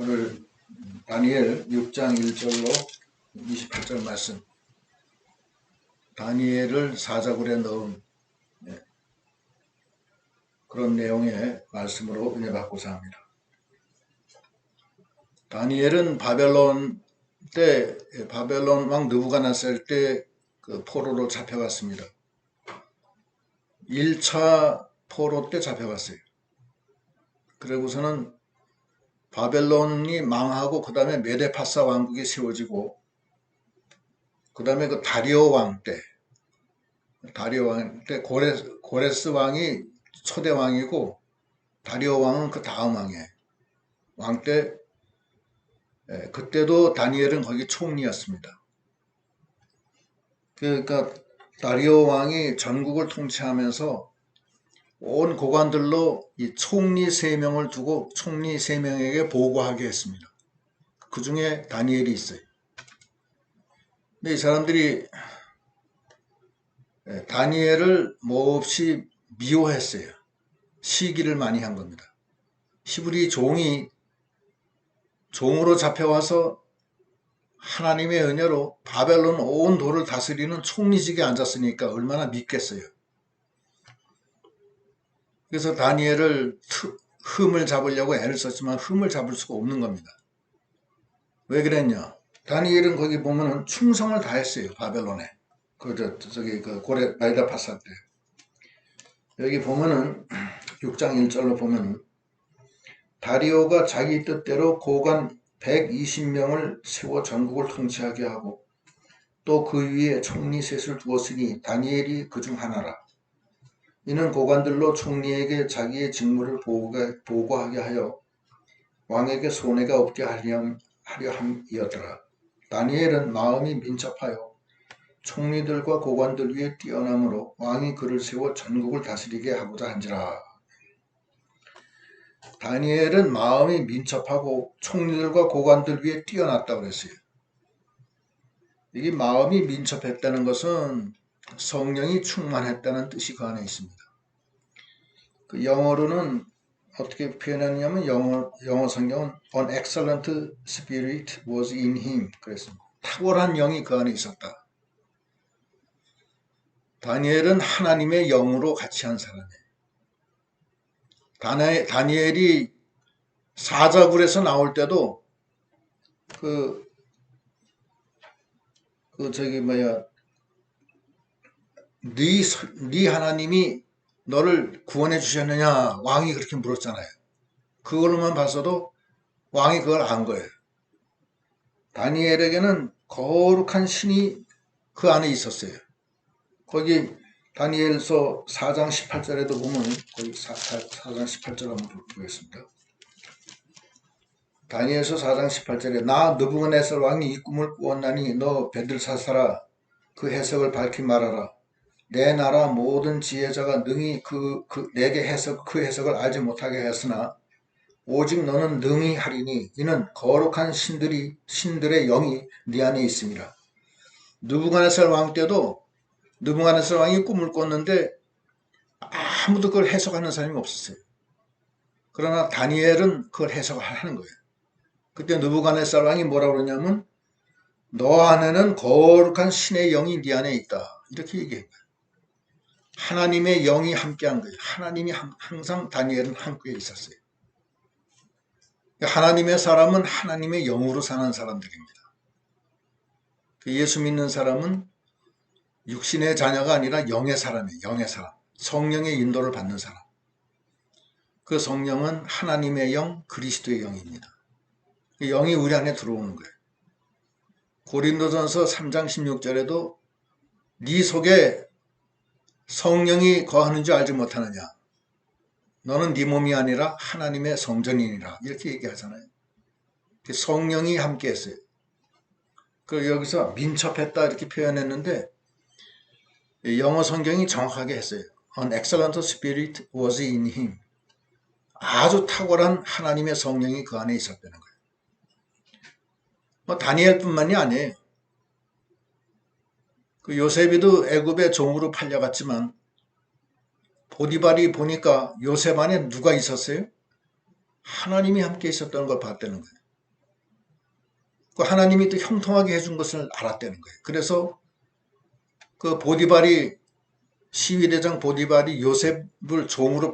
오늘 다니엘 6장 1절로 28절 말씀, 다니엘을 사자굴에 넣은 그런 내용의 말씀으로 은혜 받고자 합니다. 다니엘은 바벨론 왕 느부갓네살 때 그 포로로 잡혀갔습니다. 1차 포로 때 잡혀갔어요. 그리고서는 바벨론이 망하고 그 다음에 메데파사 왕국이 세워지고 그 다음에 그 다리오 왕 때 고레스 왕이 초대 왕이고 다리오 왕은 그 다음 왕 때, 그때도 다니엘은 거기 총리였습니다. 그러니까 다리오 왕이 전국을 통치하면서 온 고관들로 이 총리 3명을 두고 총리 3명에게 보고하게 했습니다. 그 중에 다니엘이 있어요. 근데 이 사람들이 다니엘을 몹시 미워했어요. 시기를 많이 한 겁니다. 히브리 종으로 잡혀와서 하나님의 은혜로 바벨론 온 도를 다스리는 총리직에 앉았으니까 얼마나 믿겠어요. 그래서 다니엘을 흠을 잡으려고 애를 썼지만 흠을 잡을 수가 없는 겁니다. 왜 그랬냐? 다니엘은 거기 보면은 충성을 다했어요. 바벨론에. 고레 메데파사 때. 여기 보면은 6장 1절로 보면은 다리오가 자기 뜻대로 고관 120명을 세워 전국을 통치하게 하고 또 그 위에 총리 셋을 두었으니 다니엘이 그중 하나라. 이는 고관들로 총리에게 자기의 직무를 보고하게 하여 왕에게 손해가 없게 하려 함이었더라. 다니엘은 마음이 민첩하여 총리들과 고관들 위에 뛰어남으로 왕이 그를 세워 전국을 다스리게 하고자 한지라. 다니엘은 마음이 민첩하고 총리들과 고관들 위에 뛰어났다고 그랬어요. 이게 마음이 민첩했다는 것은 성령이 충만했다는 뜻이 그 안에 있습니다. 그 영어로는 어떻게 표현하냐면 영어 성경은 An excellent spirit was in him 그랬습니다. 탁월한 영이 그 안에 있었다. 다니엘은 하나님의 영으로 같이 한 사람이에요. 다니엘이 사자굴에서 나올 때도 네 하나님이 너를 구원해 주셨느냐 왕이 그렇게 물었잖아요. 그걸로만 봐서도 왕이 그걸 안 거예요. 다니엘에게는 거룩한 신이 그 안에 있었어요. 거기 다니엘서 4장 18절에도 보면 거기 4장 18절 한번 보겠습니다. 다니엘서 4장 18절에 나 느부갓네살 왕이 이 꿈을 꾸었나니 너 벨드사살아 그 해석을 밝히 말하라. 내 나라 모든 지혜자가 능히 내게 그 해석을 알지 못하게 했으나 오직 너는 능히 하리니 이는 거룩한 신들의 영이 네 안에 있음이라. 느부갓네살 왕 때도 느부갓네살 왕이 꿈을 꿨는데 아무도 그걸 해석하는 사람이 없었어요. 그러나 다니엘은 그걸 해석을 하는 거예요. 그때 느부갓네살 왕이 뭐라고 그러냐면 너 안에는 거룩한 신의 영이 네 안에 있다. 이렇게 얘기해요. 하나님의 영이 함께한 거예요. 하나님이 항상 다니엘은 함께 있었어요. 하나님의 사람은 하나님의 영으로 사는 사람들입니다. 예수 믿는 사람은 육신의 자녀가 아니라 영의 사람이에요. 영의 사람. 성령의 인도를 받는 사람. 그 성령은 하나님의 영, 그리스도의 영입니다. 그 영이 우리 안에 들어오는 거예요. 고린도전서 3장 16절에도 네 속에 성령이 거하는 줄 알지 못하느냐. 너는 네 몸이 아니라 하나님의 성전이니라. 이렇게 얘기하잖아요. 성령이 함께 했어요. 그리고 여기서 민첩했다 이렇게 표현했는데 영어 성경이 정확하게 했어요. An excellent spirit was in him. 아주 탁월한 하나님의 성령이 그 안에 있었다는 거예요. 다니엘뿐만이 아니에요. 그 요셉이도 애굽의 종으로 팔려갔지만 보디발이 보니까 요셉 안에 누가 있었어요? 하나님이 함께 있었다는 걸 봤다는 거예요. 그 하나님이 또 형통하게 해준 것을 알았다는 거예요. 그래서 그 보디발이 시위대장 보디발이 요셉을 종으로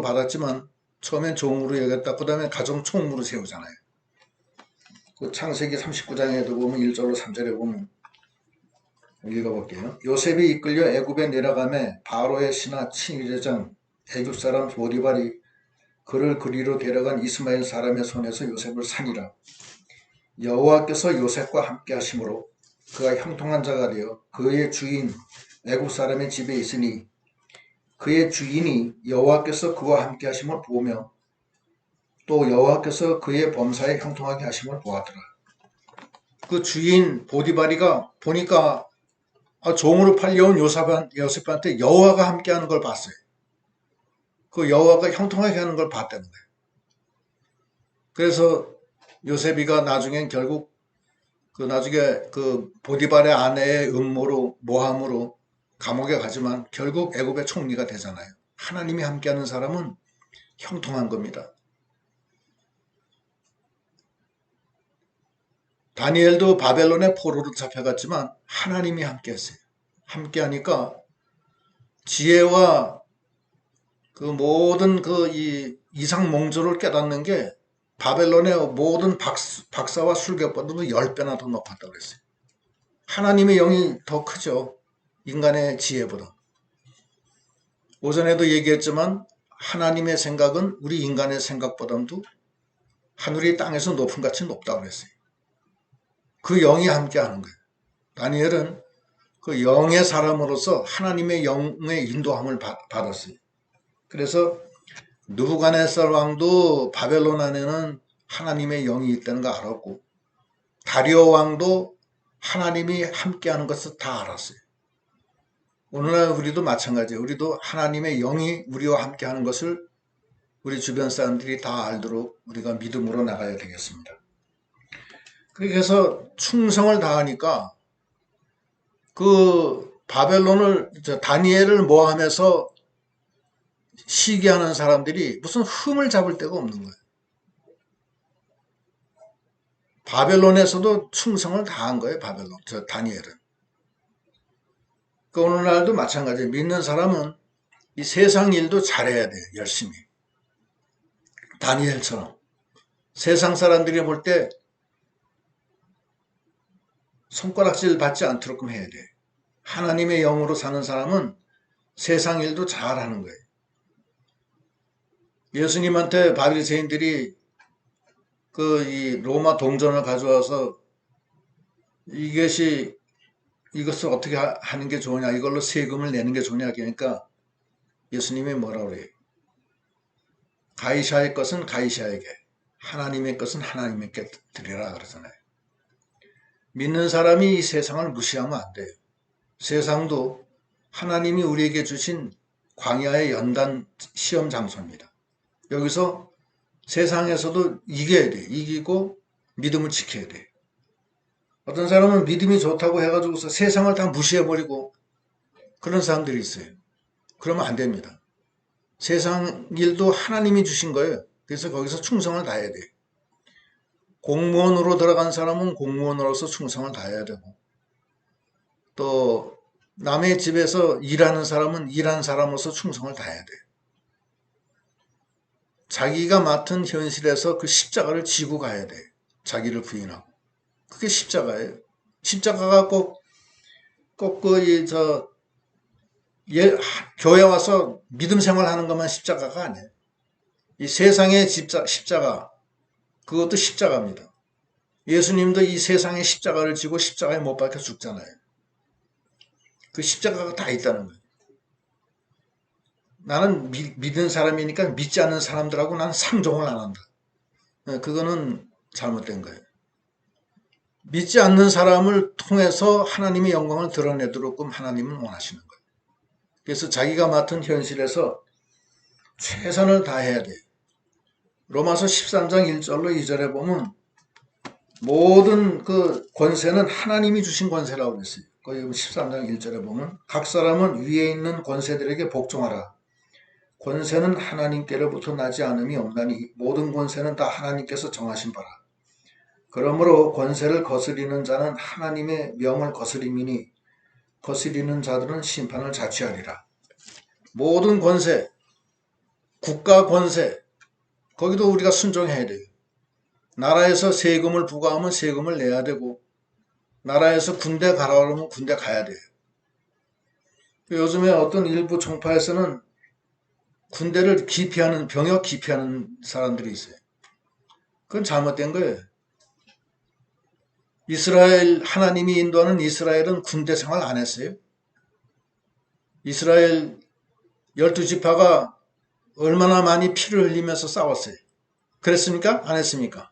받았지만 처음엔 종으로 여겼다. 그 다음에 가정 총무로 세우잖아요. 그 창세기 39장에도 보면 1절로 3절에 보면 읽어볼게요. 요셉이 이끌려 애굽에 내려가매 바로의 신하 친위대장 애굽 사람 보디발이 그를 그리로 데려간 이스마엘 사람의 손에서 요셉을 산이라. 여호와께서 요셉과 함께 하심으로 그가 형통한 자가 되어 그의 주인 애굽 사람의 집에 있으니 그의 주인이 여호와께서 그와 함께 하심을 보며 또 여호와께서 그의 범사에 형통하게 하심을 보았더라. 그 주인 보디바리가 보니까 종으로 팔려온 요셉한테 여호와가 함께하는 걸 봤어요. 그 여호와가 형통하게 하는 걸 봤다는 거예요. 그래서 요셉이가 나중엔 결국 나중에 그 보디발의 아내의 음모로 모함으로 감옥에 가지만 결국 애굽의 총리가 되잖아요. 하나님이 함께하는 사람은 형통한 겁니다. 다니엘도 바벨론의 포로로 잡혀갔지만 하나님이 함께했어요. 함께하니까 지혜와 그 모든 이 이상몽조를 깨닫는 게 바벨론의 모든 박사와 술객보다도 10배나 더 높았다고 그랬어요. 하나님의 영이 더 크죠. 인간의 지혜보다. 오전에도 얘기했지만 하나님의 생각은 우리 인간의 생각보다도 하늘이 땅에서 높은 같이 높다고 그랬어요. 그 영이 함께하는 거예요. 다니엘은 그 영의 사람으로서 하나님의 영의 인도함을 받았어요. 그래서 느부갓네살 왕도 바벨론 안에는 하나님의 영이 있다는 거 알았고 다리오 왕도 하나님이 함께하는 것을 다 알았어요. 오늘날 우리도 마찬가지예요. 우리도 하나님의 영이 우리와 함께하는 것을 우리 주변 사람들이 다 알도록 우리가 믿음으로 나가야 되겠습니다. 그렇게 해서 충성을 다하니까 그 다니엘을 모함해서 시기하는 사람들이 무슨 흠을 잡을 데가 없는 거예요. 바벨론에서도 충성을 다한 거예요. 다니엘은. 그 오늘날도 마찬가지예요. 믿는 사람은 이 세상 일도 잘해야 돼요. 열심히. 다니엘처럼. 세상 사람들이 볼 때 손가락질 받지 않도록 해야 돼요. 하나님의 영으로 사는 사람은 세상 일도 잘하는 거예요. 예수님한테 바리새인들이 이 로마 동전을 가져와서 이것을 어떻게 하는 게 좋으냐, 이걸로 세금을 내는 게 좋냐 그러니까 예수님이 뭐라고 그래요? 가이사의 것은 가이사에게, 하나님의 것은 하나님께 드리라 그러잖아요. 믿는 사람이 이 세상을 무시하면 안 돼요. 세상도 하나님이 우리에게 주신 광야의 연단 시험 장소입니다. 여기서 세상에서도 이겨야 돼. 이기고 믿음을 지켜야 돼. 어떤 사람은 믿음이 좋다고 해가지고서 세상을 다 무시해버리고 그런 사람들이 있어요. 그러면 안 됩니다. 세상 일도 하나님이 주신 거예요. 그래서 거기서 충성을 다해야 돼. 공무원으로 들어간 사람은 공무원으로서 충성을 다해야 되고 또 남의 집에서 일하는 사람은 일하는 사람으로서 충성을 다해야 돼. 자기가 맡은 현실에서 그 십자가를 지고 가야 돼. 자기를 부인하고. 그게 십자가예요. 십자가가 교회 와서 믿음 생활하는 것만 십자가가 아니에요. 이 세상의 십자가, 그것도 십자가입니다. 예수님도 이 세상의 십자가를 지고 십자가에 못 박혀 죽잖아요. 그 십자가가 다 있다는 거예요. 나는 믿는 사람이니까 믿지 않는 사람들하고 나는 상종을 안 한다. 그거는 잘못된 거예요. 믿지 않는 사람을 통해서 하나님의 영광을 드러내도록 하나님은 원하시는 거예요. 그래서 자기가 맡은 현실에서 최선을 다해야 돼요. 로마서 13장 1절로 2절에 보면 모든 그 권세는 하나님이 주신 권세라고 그랬어요. 거기 13장 1절에 보면 각 사람은 위에 있는 권세들에게 복종하라. 권세는 하나님께로부터 나지 않음이 없나니 모든 권세는 다 하나님께서 정하신 바라. 그러므로 권세를 거스리는 자는 하나님의 명을 거스림이니 거스리는 자들은 심판을 자취하리라. 모든 권세, 국가 권세, 거기도 우리가 순종해야 돼요. 나라에서 세금을 부과하면 세금을 내야 되고, 나라에서 군대 가라 그러면 군대 가야 돼요. 요즘에 어떤 일부 종파에서는 군대를 기피하는, 병역 기피하는 사람들이 있어요. 그건 잘못된 거예요. 이스라엘, 하나님이 인도하는 이스라엘은 군대 생활 안 했어요. 이스라엘 12지파가 얼마나 많이 피를 흘리면서 싸웠어요. 그랬습니까? 안 했습니까?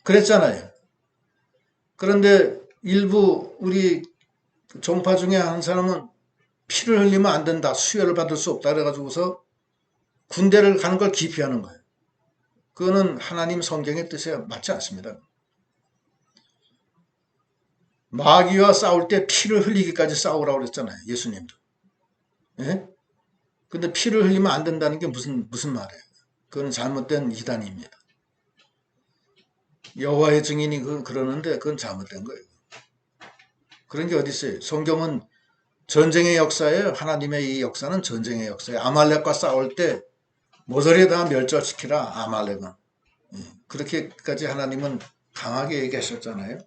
그랬잖아요. 그런데 일부 우리 종파 중에 한 사람은 피를 흘리면 안 된다, 수혈을 받을 수 없다 그래가지고서 군대를 가는 걸 기피하는 거예요. 그거는 하나님 성경의 뜻에 맞지 않습니다. 마귀와 싸울 때 피를 흘리기까지 싸우라고 그랬잖아요. 예수님도. 예? 근데 피를 흘리면 안 된다는 게 무슨 말이에요? 그건 잘못된 이단입니다. 여호와의 증인이 그러는데 그건 잘못된 거예요. 그런 게 어디 있어요? 성경은 전쟁의 역사예요. 하나님의 이 역사는 전쟁의 역사예요. 아말렉과 싸울 때 모조리 다 멸절시키라, 아말렉은. 그렇게까지 하나님은 강하게 얘기하셨잖아요.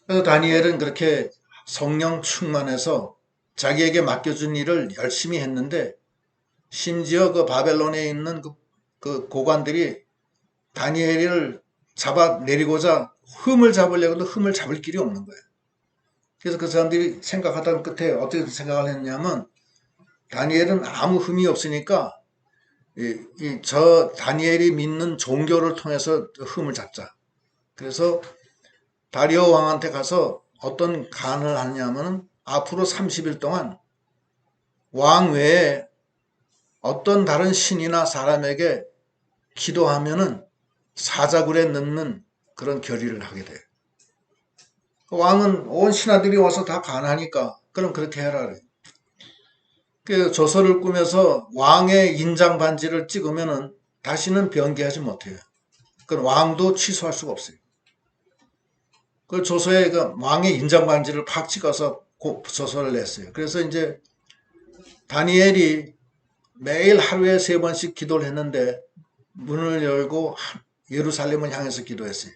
그래서 다니엘은 그렇게 성령 충만해서 자기에게 맡겨준 일을 열심히 했는데, 심지어 그 바벨론에 있는 그 고관들이 다니엘을 잡아내리고자 흠을 잡으려고 해도 흠을 잡을 길이 없는 거예요. 그래서 그 사람들이 생각하던 끝에 어떻게 생각을 했냐면, 다니엘은 아무 흠이 없으니까 저 다니엘이 믿는 종교를 통해서 흠을 잡자. 그래서 다리오 왕한테 가서 어떤 간을 하냐면, 앞으로 30일 동안 왕 외에 어떤 다른 신이나 사람에게 기도하면은 사자굴에 넣는 그런 결의를 하게 돼요. 왕은 온 신하들이 와서 다 간하니까 그럼 그렇게 해라 그래요. 그 조서를 꾸며서 왕의 인장 반지를 찍으면은 다시는 변개하지 못해요. 그 왕도 취소할 수가 없어요. 그 조서에 그 왕의 인장 반지를 팍 찍어서 조서를 냈어요. 그래서 이제 다니엘이 매일 하루에 3번씩 기도를 했는데 문을 열고 예루살렘을 향해서 기도했어요.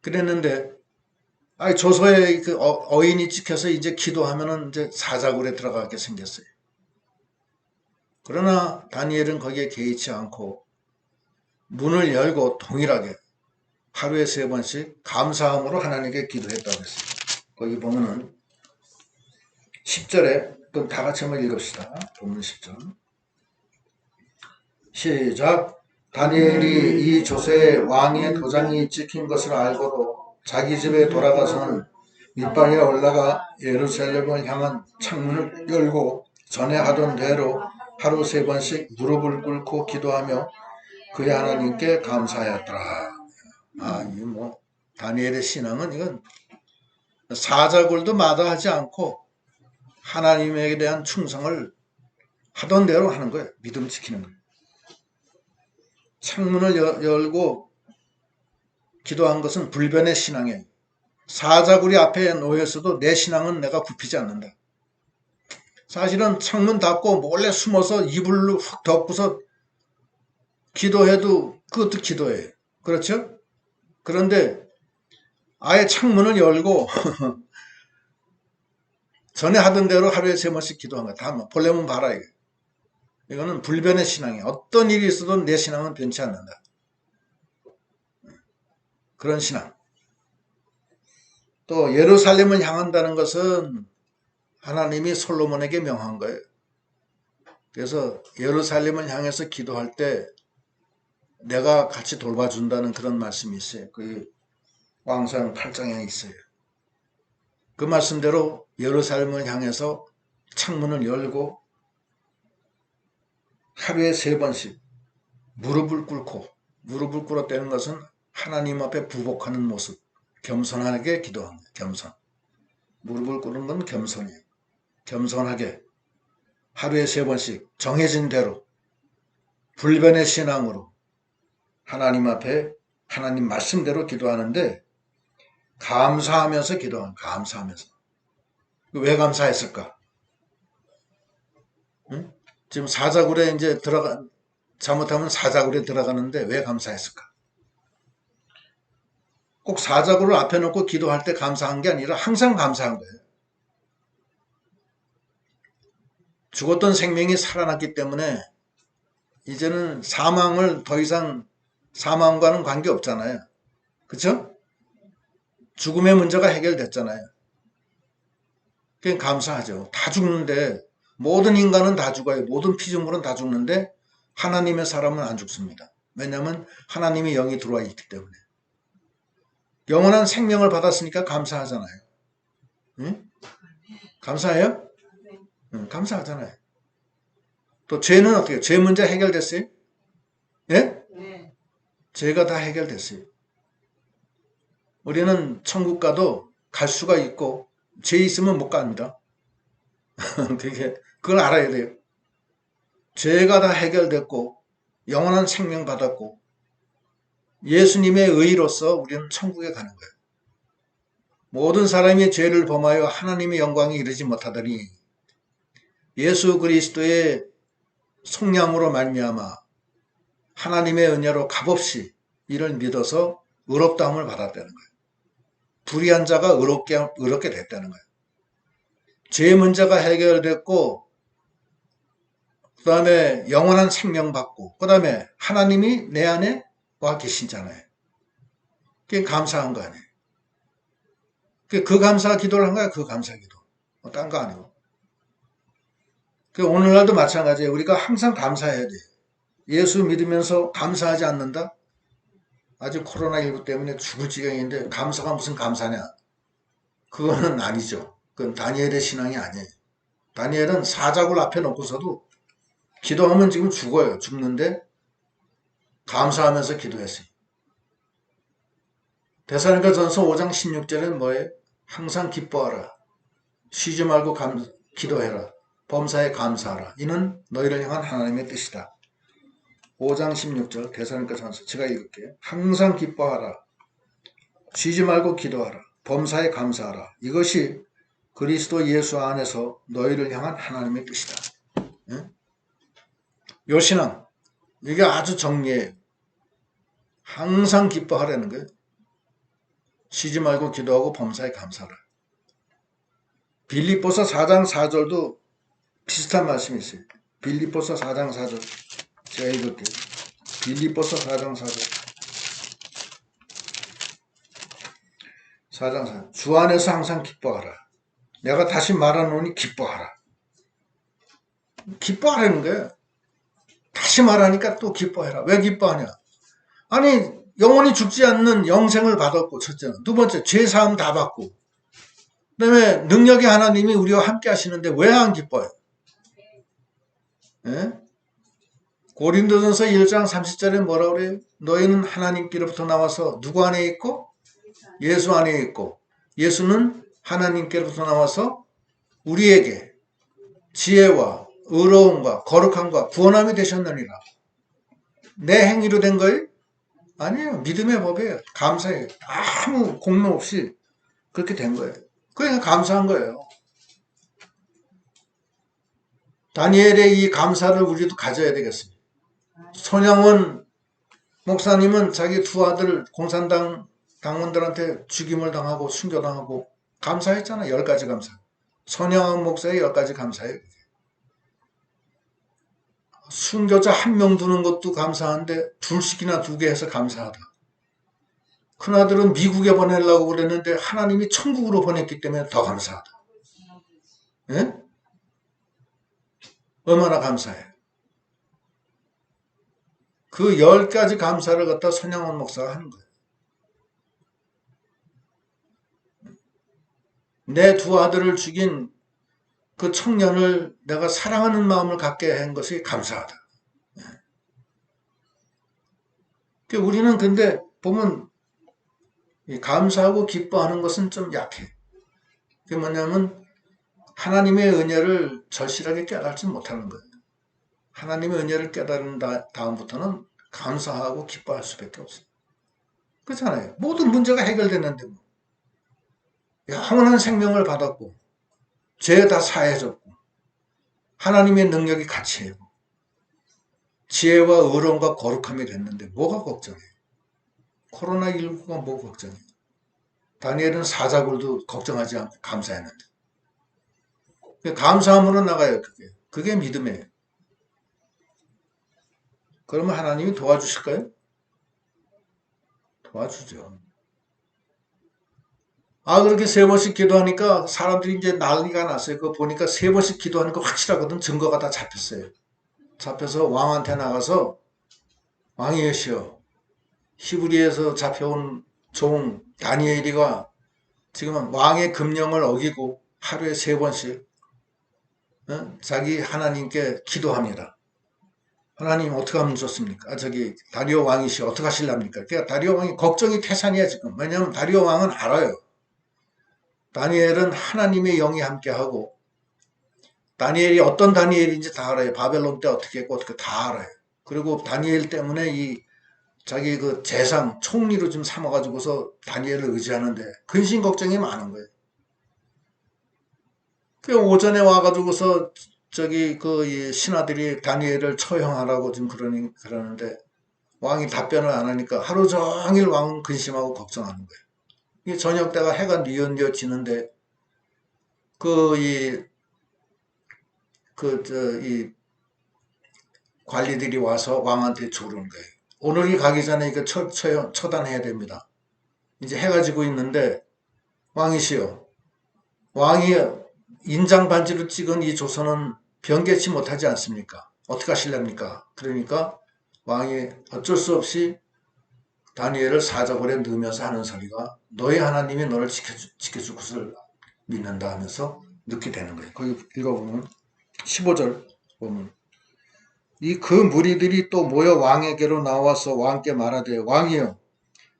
그랬는데 조서에 그 어인이 찍혀서 이제 기도하면은 이제 사자굴에 들어가게 생겼어요. 그러나 다니엘은 거기에 개의치 않고 문을 열고 동일하게 하루에 3번씩 감사함으로 하나님께 기도했다고 했어요. 거기 보면은 10절에 그럼 다 같이 한번 읽읍시다. 본문 10절. 시작. 다니엘이 이 조서에 왕의 도장이 찍힌 것을 알고도 자기 집에 돌아가서는 밑방에 올라가 예루살렘을 향한 창문을 열고 전에 하던 대로 하루 3번씩 무릎을 꿇고 기도하며 그의 하나님께 감사하였더라. 이 다니엘의 신앙은 이건 사자굴도 마다하지 않고 하나님에 대한 충성을 하던 대로 하는 거예요. 믿음 지키는 거예요. 창문을 열고 기도한 것은 불변의 신앙이에요. 사자굴이 앞에 놓였어도 내 신앙은 내가 굽히지 않는다. 사실은 창문 닫고 몰래 숨어서 이불로 훅 덮고서 기도해도 그것도 기도예요. 그렇죠? 그런데 아예 창문을 열고 전에 하던 대로 하루에 3번씩 기도한 거야. 다 보려면 봐라 이거. 이거는 불변의 신앙이에요. 어떤 일이 있어도 내 신앙은 변치 않는다. 그런 신앙. 또 예루살렘을 향한다는 것은 하나님이 솔로몬에게 명한 거예요. 그래서 예루살렘을 향해서 기도할 때 내가 같이 돌봐준다는 그런 말씀이 있어요. 그 왕상 8장에 있어요. 그 말씀대로 예루살렘을 향해서 창문을 열고 하루에 3번씩 무릎을 꿇었다는 것은 하나님 앞에 부복하는 모습, 겸손하게 기도하는 거예요. 겸손. 무릎을 꿇는 건 겸손이에요. 겸손하게 하루에 3번씩 정해진 대로 불변의 신앙으로 하나님 앞에 하나님 말씀대로 기도하는데 감사하면서 기도하는, 감사하면서. 왜 감사했을까? 응? 지금 사자굴에 이제 잘못하면 사자굴에 들어가는데 왜 감사했을까? 꼭 사자굴을 앞에 놓고 기도할 때 감사한 게 아니라 항상 감사한 거예요. 죽었던 생명이 살아났기 때문에 이제는 사망을 더 이상 사망과는 관계 없잖아요. 그렇죠? 죽음의 문제가 해결됐잖아요. 그게 감사하죠. 다 죽는데 모든 인간은 다 죽어요. 모든 피조물은 다 죽는데 하나님의 사람은 안 죽습니다. 왜냐하면 하나님의 영이 들어와 있기 때문에. 영원한 생명을 받았으니까 감사하잖아요. 응? 감사해요? 응, 감사하잖아요. 또 죄는 어떻게 해요? 죄 문제 해결됐어요? 예? 죄가 다 해결됐어요. 우리는 천국 가도 갈 수가 있고 죄 있으면 못 갑니다. 그걸 알아야 돼요. 죄가 다 해결됐고 영원한 생명 받았고 예수님의 의로서 우리는 천국에 가는 거예요. 모든 사람이 죄를 범하여 하나님의 영광에 이르지 못하더니 예수 그리스도의 속량으로 말미암아 하나님의 은혜로 값없이 이를 믿어서 의롭다함을 받았다는 거예요. 불의한 자가 의롭게 됐다는 거예요. 죄 문제가 해결됐고 그 다음에 영원한 생명 받고 그 다음에 하나님이 내 안에 와 계시잖아요. 그게 감사한 거 아니에요. 그 감사 기도를 한 거야. 그 감사 기도. 딴 거 아니고. 오늘날도 마찬가지예요. 우리가 항상 감사해야 돼요. 예수 믿으면서 감사하지 않는다? 아직 코로나19 때문에 죽을 지경인데 감사가 무슨 감사냐? 그거는 아니죠. 그건 다니엘의 신앙이 아니에요. 다니엘은 사자굴 앞에 놓고서도 기도하면 지금 죽어요. 죽는데 감사하면서 기도했어요. 데살로니가전서 5장 16절은 뭐예요? 항상 기뻐하라. 쉬지 말고 기도해라. 범사에 감사하라. 이는 너희를 향한 하나님의 뜻이다. 5장 16절 데살로니가전서 제가 읽을게요. 항상 기뻐하라. 쉬지 말고 기도하라. 범사에 감사하라. 이것이 그리스도 예수 안에서 너희를 향한 하나님의 뜻이다. 응? 요 신앙 이게 아주 정리해요. 항상 기뻐하라는 거예요. 쉬지 말고 기도하고 범사에 감사하라. 빌립보서 4장 4절도 비슷한 말씀이 있어요. 빌립보서 4장 4절 제가 읽을게요. 빌립보서 4장 4절 4장 4절 주 안에서 항상 기뻐하라. 내가 다시 말하노니 기뻐하라. 기뻐하라는 거예요. 다시 말하니까 또 기뻐해라. 왜 기뻐하냐? 아니 영원히 죽지 않는 영생을 받았고 첫째는 두 번째 죄사함 다 받고 그 다음에 능력의 하나님이 우리와 함께 하시는데 왜 안 기뻐요? 예? 고린도전서 1장 30절에 뭐라고 그래요? 너희는 하나님께로부터 나와서 누구 안에 있고? 예수 안에 있고 예수는 하나님께로부터 나와서 우리에게 지혜와 의로움과 거룩함과 구원함이 되셨느니라. 내 행위로 된 거예요? 아니에요. 믿음의 법이에요. 감사해요. 아무 공로 없이 그렇게 된 거예요. 그러니까 감사한 거예요. 다니엘의 이 감사를 우리도 가져야 되겠습니다. 손양원 목사님은 자기 두 아들 공산당 당원들한테 죽임을 당하고 순교당하고 감사했잖아. 10가지 감사. 손양원 목사의 10가지 감사예요. 순교자 한 명 두는 것도 감사한데 둘씩이나 두게 해서 감사하다. 큰아들은 미국에 보내려고 그랬는데 하나님이 천국으로 보냈기 때문에 더 감사하다. 예? 얼마나 감사해요. 그 10가지 감사를 갖다 손양원 목사가 하는 거예요. 내 두 아들을 죽인 그 청년을 내가 사랑하는 마음을 갖게 한 것이 감사하다. 우리는 근데 보면 감사하고 기뻐하는 것은 좀 약해. 그게 뭐냐면 하나님의 은혜를 절실하게 깨닫지 못하는 거예요. 하나님의 은혜를 깨달은 다음부터는 감사하고 기뻐할 수밖에 없어요. 그렇잖아요. 모든 문제가 해결됐는데 뭐. 영원한 생명을 받았고 죄 다 사해졌고 하나님의 능력이 같이 해고 지혜와 의로움과 거룩함이 됐는데 뭐가 걱정해요? 코로나19가 뭐 걱정해요? 다니엘은 사자굴도 걱정하지 않고 감사했는데 감사함으로 나가요. 그게 믿음이에요. 그러면 하나님이 도와주실까요? 도와주죠. 그렇게 세 번씩 기도하니까 사람들이 이제 난리가 났어요. 그거 보니까 세 번씩 기도하는 거 확실하거든. 증거가 다 잡혔어요. 잡혀서 왕한테 나가서 왕이시여, 히브리에서 잡혀온 종 다니엘이가 지금 왕의 금령을 어기고 하루에 세 번씩 자기 하나님께 기도합니다. 하나님 어떻게 하면 좋습니까? 다리오 왕이시 어떻게 하실랍니까? 그러니까 다리오 왕이 걱정이 태산이야 지금. 왜냐하면 다리오 왕은 알아요. 다니엘은 하나님의 영이 함께하고 다니엘이 어떤 다니엘인지 다 알아요. 바벨론 때 어떻게 했고 어떻게 다 알아요. 그리고 다니엘 때문에 자기 그 재상 총리로 좀 삼아가지고서 다니엘을 의지하는데 근심 걱정이 많은 거예요. 그 오전에 와가지고서 이 신하들이 다니엘을 처형하라고 지금 그러는데 왕이 답변을 안 하니까 하루 종일 왕은 근심하고 걱정하는 거예요. 이 저녁 때가 해가 뉘엿뉘엿 지는데 이 관리들이 와서 왕한테 조르는 거예요. 오늘이 가기 전에 이거 처단해야 됩니다. 이제 해가 지고 있는데 왕이시여, 왕이 인장 반지로 찍은 이 조선은 변개치 못하지 않습니까? 어떻게 하실랍니까? 그러니까 왕이 어쩔 수 없이 다니엘을 사자굴에 넣으면서 하는 소리가 너희 하나님이 너를 지켜줄 것을 믿는다 하면서 넣게 되는 거예요. 거기 읽어보면 15절 보면 그 무리들이 또 모여 왕에게로 나와서 왕께 말하되 왕이여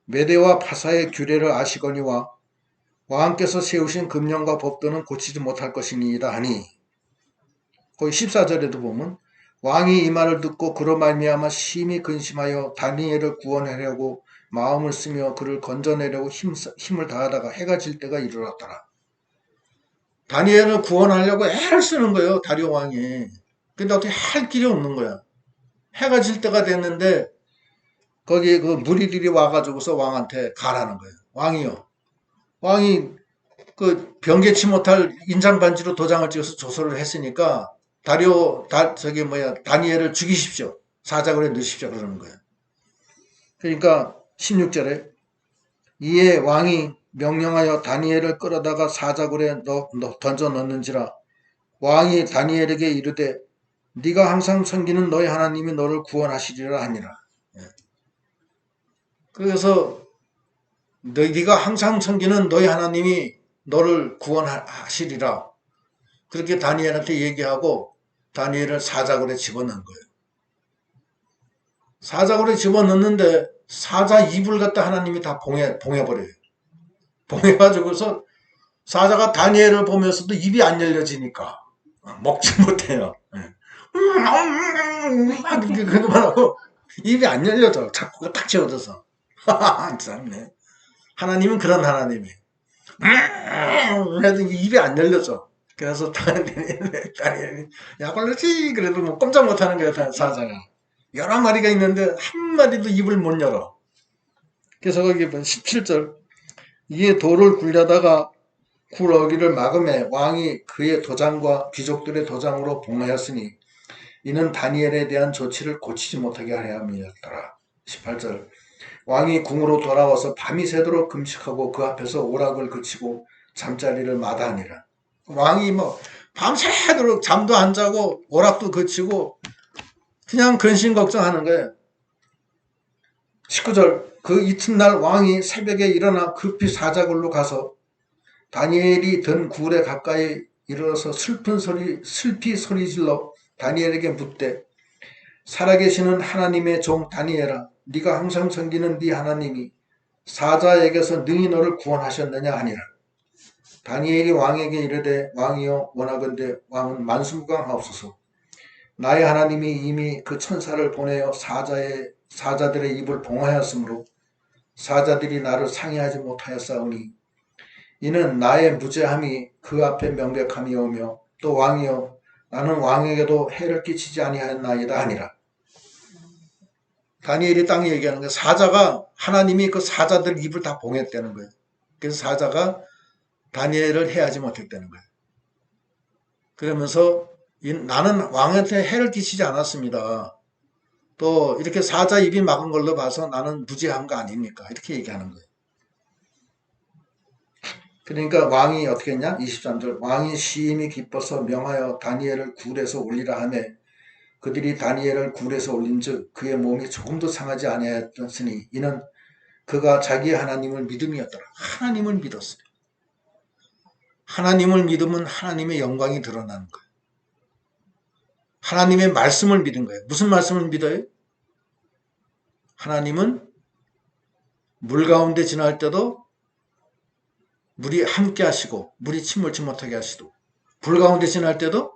메대와 파사의 규례를 아시거니와 왕께서 세우신 금령과 법도는 고치지 못할 것이니이다 하니 거기 14절에도 보면 왕이 이 말을 듣고 그로 말미암아 심히 근심하여 다니엘을 구원하려고 마음을 쓰며 그를 건져내려고 힘을 다하다가 해가 질 때가 이르렀더라. 다니엘을 구원하려고 애를 쓰는 거예요. 다리오 왕이. 근데 어떻게 할 길이 없는 거야. 해가 질 때가 됐는데 거기 그 무리들이 와가지고서 왕한테 가라는 거예요. 왕이 그 변개치 못할 인장 반지로 도장을 찍어서 조서를 했으니까 다니엘을 죽이십시오. 사자굴에 넣으십시오. 그러는 거예요. 그러니까 16절에 이에 왕이 명령하여 다니엘을 끌어다가 사자굴에 던져 넣는지라 왕이 다니엘에게 이르되 네가 항상 섬기는 너희 하나님이 너를 구원하시리라 하니라. 그래서 네가 항상 섬기는 너희 하나님이 너를 구원하시리라. 그렇게 다니엘한테 얘기하고 다니엘을 사자굴에 집어넣은 거예요. 사자굴에 집어넣는데 사자 입을 갖다 하나님이 다 봉해버려요. 봉해가지고서 사자가 다니엘을 보면서도 입이 안 열려지니까 먹지 못해요. 그만 하고 입이 안 열려져. 자꾸 딱 채워져서. 참네. 하나님은 그런 하나님이. 그래도 입이 안 열려져. 그래서 다니엘이 야 걸렸지. 그래도 뭐 꼼짝 못하는 거야 사자가. 여러 마리가 있는데 한 마리도 입을 못 열어. 그래서 거기 17절 이에 돌을 굴려다가 굴 어기를 막음에 왕이 그의 도장과 귀족들의 도장으로 봉하였으니 이는 다니엘에 대한 조치를 고치지 못하게 하려 함이었더라. 18절 왕이 궁으로 돌아와서 밤이 새도록 금식하고 그 앞에서 오락을 그치고 잠자리를 마다하니라. 왕이 밤새도록 잠도 안 자고 오락도 그치고 그냥 근심 걱정하는 거예요. 19절 그 이튿날 왕이 새벽에 일어나 급히 사자굴로 가서 다니엘이 든 굴에 가까이 이르러서 슬피 소리질러 다니엘에게 묻되 살아계시는 하나님의 종 다니엘아 네가 항상 섬기는 네 하나님이 사자에게서 능히 너를 구원하셨느냐 하니라. 다니엘이 왕에게 이르되 왕이여 원하건대 왕은 만수무강하옵소서. 나의 하나님이 이미 그 천사를 보내어 사자의 사자들의 입을 봉하였으므로 사자들이 나를 상의하지 못하였사오니 이는 나의 무죄함이 그 앞에 명백함이오며 또 왕이여 나는 왕에게도 해를 끼치지 아니하였나이다 하니라. 다니엘이 딱 얘기하는 거예요. 사자가 하나님이 그 사자들 입을 다 봉했다는 거예요. 그래서 사자가 다니엘을 해하지 못했다는 거예요. 그러면서 나는 왕한테 해를 끼치지 않았습니다. 또 이렇게 사자 입이 막은 걸로 봐서 나는 무죄한 거 아닙니까? 이렇게 얘기하는 거예요. 그러니까 왕이 어떻게 했냐? 23절 왕이 심히 기뻐서 명하여 다니엘을 굴에서 올리라 하며 그들이 다니엘을 굴에서 올린즉 그의 몸이 조금도 상하지 아니하였으니 이는 그가 자기의 하나님을 믿음이었더라. 하나님을 믿었어요. 하나님을 믿으면 하나님의 영광이 드러나는 거예요. 하나님의 말씀을 믿은 거예요. 무슨 말씀을 믿어요? 하나님은 물 가운데 지날 때도 물이 함께 하시고 물이 침몰치 못하게 하시고 불 가운데 지날 때도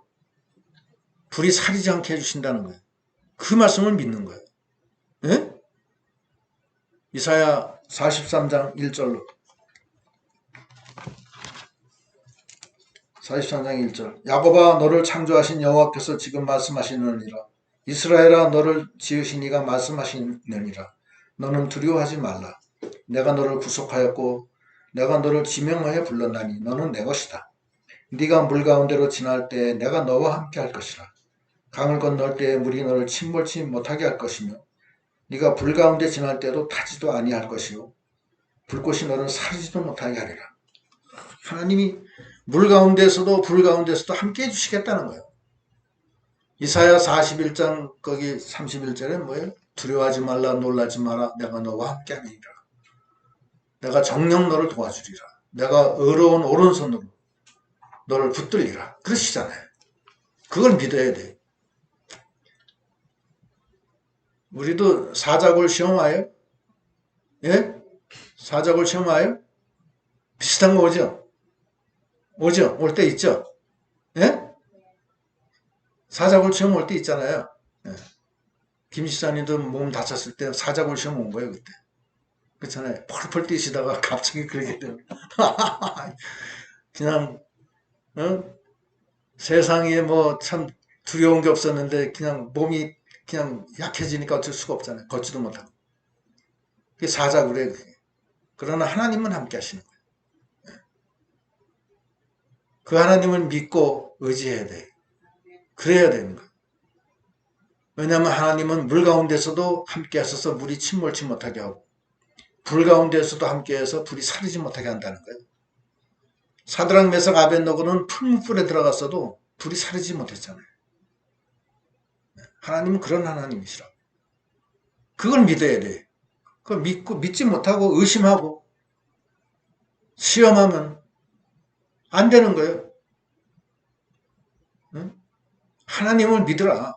불이 사리지 않게 해주신다는 거예요. 그 말씀을 믿는 거예요. 예? 이사야 43장 1절로 43장 1절 야곱아 너를 창조하신 여호와께서 지금 말씀하시느니라 이스라엘아 너를 지으신 이가 말씀하시느니라 너는 두려워하지 말라 내가 너를 구속하였고 내가 너를 지명하여 불렀나니 너는 내 것이다 네가 물 가운데로 지날 때 내가 너와 함께 할 것이라 강을 건널 때 물이 너를 침몰치 못하게 할 것이며 네가 불 가운데 지날 때도 타지도 아니할 것이요 불꽃이 너를 사르지도 못하게 하리라. 하나님이 물 가운데서도 불 가운데서도 함께 해주시겠다는 거예요. 이사야 41장 거기 31절에 뭐예요? 두려워하지 말라 놀라지 마라 내가 너와 함께 하리라. 내가 정녕 너를 도와주리라. 내가 의로운 오른손으로 너를 붙들리라. 그러시잖아요. 그걸 믿어야 돼. 우리도 사자골 시험 와요? 예? 사자골 시험 와요? 비슷한 거 오죠? 오죠? 올 때 있죠? 예? 사자골 시험 올 때 있잖아요. 예. 김 지사님도 몸 다쳤을 때 사자골 시험 온 거예요, 그때. 그렇잖아요. 펄펄 뛰시다가 갑자기 그러게 되면. 그냥, 어? 세상에 뭐 참 두려운 게 없었는데 그냥 몸이 그냥 약해지니까 어쩔 수가 없잖아요. 걷지도 못하고. 그게 사자굴이에요. 그러나 하나님은 함께 하시는 거예요. 그 하나님을 믿고 의지해야 돼요. 그래야 되는 거예요. 왜냐하면 하나님은 물 가운데서도 함께 하셔서 물이 침몰치 못하게 하고 불 가운데서도 함께 해서 불이 사르지 못하게 한다는 거예요. 사드락 메삭 아벳노고는 풀무불에 들어갔어도 불이 사르지 못했잖아요. 하나님은 그런 하나님이시라고. 그걸 믿어야 돼. 그걸 믿지 못하고 의심하고 시험하면 안 되는 거예요. 응? 하나님을 믿으라.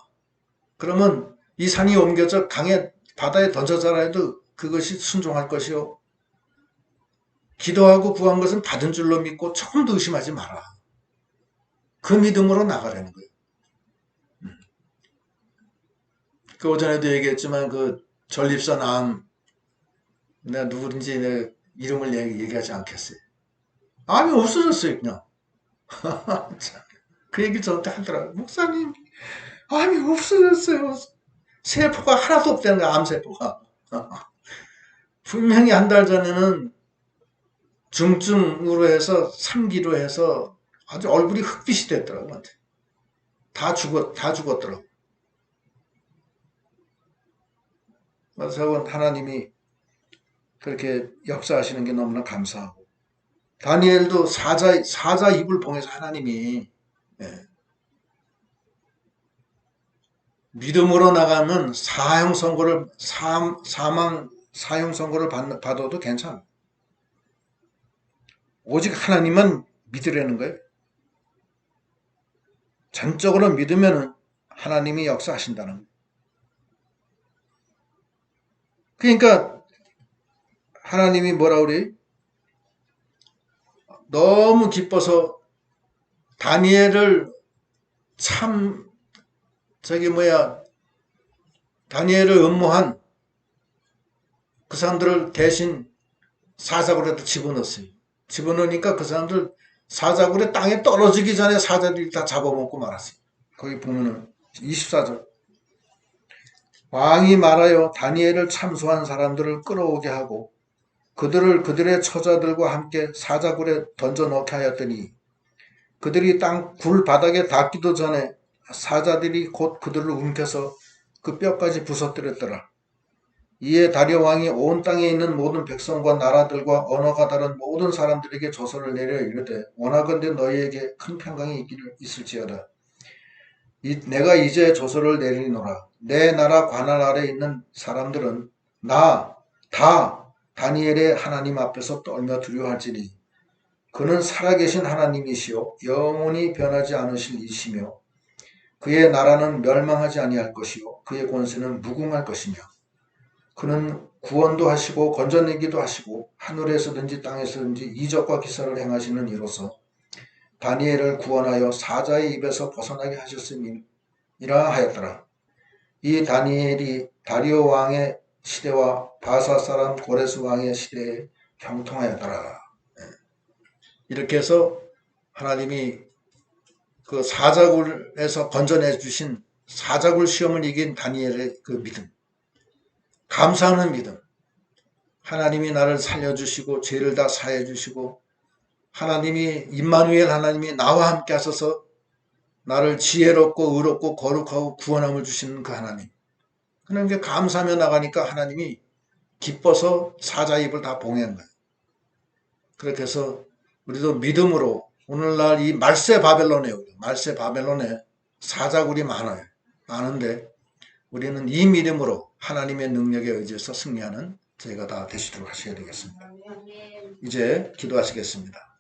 그러면 이 산이 옮겨져 강에 바다에 던져져라 해도 그것이 순종할 것이요. 기도하고 구한 것은 받은 줄로 믿고 조금도 의심하지 마라. 그 믿음으로 나가라는 거예요. 그 오전에도 얘기했지만 그 전립선 암 내가 누구든지 내 이름을 얘기하지 않겠어요. 암이 없어졌어요 그냥. 그 얘기 저한테 하더라고요. 목사님 암이 없어졌어요. 세포가 하나도 없다는 거야 암세포가. 분명히 한 달 전에는 중증으로 해서 3기로 해서 아주 얼굴이 흑빛이 됐더라고요. 다 죽었더라고요. 그래서 하나님이 그렇게 역사하시는 게 너무나 감사하고 다니엘도 사자 입을 봉해서 하나님이 예, 믿음으로 나가면 사형 선고를 받아도 괜찮아. 오직 하나님만 믿으려는 거예요. 전적으로 믿으면 하나님이 역사하신다는 거예요. 그러니까 하나님이 뭐라 그래요? 너무 기뻐서 다니엘을 다니엘을 음모한 그 사람들을 대신 사자굴에다 집어넣었어요. 집어넣으니까 그 사람들 사자굴에 땅에 떨어지기 전에 사자들이 다 잡아먹고 말았어요. 거기 보면은 24절. 왕이 말하여 다니엘을 참소한 사람들을 끌어오게 하고 그들을 그들의 처자들과 함께 사자굴에 던져 넣게 하였더니 그들이 땅 굴 바닥에 닿기도 전에 사자들이 곧 그들을 움켜서 그 뼈까지 부서뜨렸더라. 이에 다리오 왕이 온 땅에 있는 모든 백성과 나라들과 언어가 다른 모든 사람들에게 조서를 내려 이르되 원하건대 너희에게 큰 평강이 있을지어다. 내가 이제 조서를 내리노라. 내 나라 관할 아래 있는 사람들은 다 다니엘의 하나님 앞에서 떨며 두려워할지니 그는 살아계신 하나님이시요 영원히 변하지 않으실 이시며 그의 나라는 멸망하지 아니할 것이요 그의 권세는 무궁할 것이며 그는 구원도 하시고 건져내기도 하시고 하늘에서든지 땅에서든지 이적과 기사를 행하시는 이로서 다니엘을 구원하여 사자의 입에서 벗어나게 하셨음이라 하였더라. 이 다니엘이 다리오 왕의 시대와 바사 사람 고레스 왕의 시대에 형통하였더라. 이렇게 해서 하나님이 그 사자굴에서 건져내 주신 사자굴 시험을 이긴 다니엘의 그 믿음, 감사하는 믿음, 하나님이 나를 살려주시고 죄를 다 사해 주시고 하나님이 임마누엘 하나님이 나와 함께 하셔서 나를 지혜롭고 의롭고 거룩하고 구원함을 주시는 그 하나님, 그런 게 감사하며 나가니까 하나님이 기뻐서 사자 입을 다 봉해한 거예요. 그렇게 해서 우리도 믿음으로 오늘날 이 말세 바벨론에 사자굴이 많아요. 많은데 우리는 이 믿음으로 하나님의 능력에 의지해서 승리하는 저희가 다 되시도록 하셔야 되겠습니다. 이제 기도하시겠습니다.